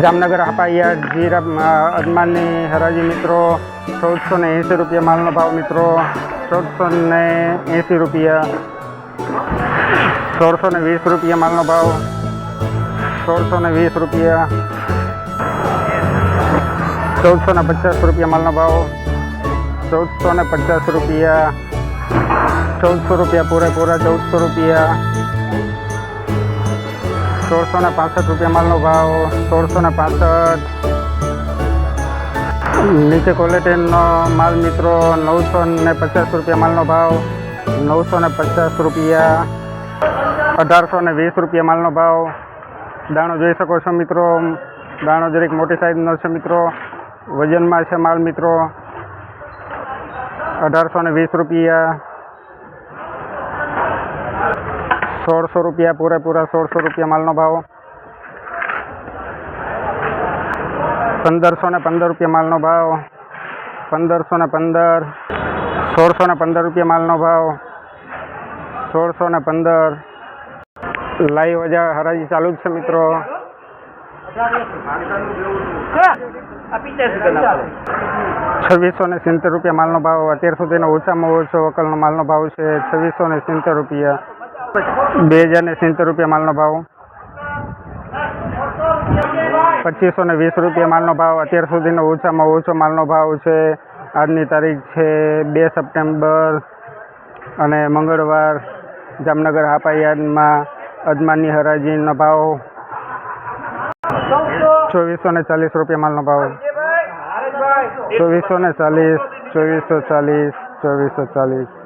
જામનગર હાપાયાર્ડ જીરા અજમાનની હરાજી મિત્રો 1480 રૂપિયા માલનો ભાવ મિત્રો 1480 રૂપિયા 1620 રૂપિયા માલનો ભાવ 1620 રૂપિયા 1450 રૂપિયા માલનો ભાવ 1450 રૂપિયા 1400 રૂપિયા પૂરેપૂરા 1400 રૂપિયા 1665 રૂપિયા માલનો ભાવ 1665 નીચે ક્વોલિટીનો માલ મિત્રો 950 રૂપિયા માલનો ભાવ 950 રૂપિયા 1820 રૂપિયા માલનો ભાવ દાણો જોઈ શકો છો મિત્રો દાણો જરીક મોટી સાઈઝનો છે મિત્રો વજનમાં છે માલ મિત્રો 1820 રૂપિયા 1600 રૂપિયા પૂરેપૂરા 1600 રૂપિયા માલનો ભાવ 1515 રૂપિયા માલનો ભાવ 1515 1615 રૂપિયા માલનો ભાવ 1615 લાઈવ હરાજી ચાલુ જ છે મિત્રો 2670 રૂપિયા માલનો ભાવ અત્યાર સુધીનો ઓછામાં ઓછો વકલનો માલનો ભાવ છે 2670 રૂપિયા 2070 રૂપિયા માલનો ભાવ 2520 રૂપિયા માલનો ભાવ અત્યાર સુધીનો ઓછામાં ઓછો માલનો ભાવ છે આજની તારીખ છે 2 સપ્ટેમ્બર અને મંગળવાર જામનગર હાપાયાર્ડમાં અજમાનની હરાજીનો ભાવ 2440 રૂપિયા માલનો ભાવ 2440 2440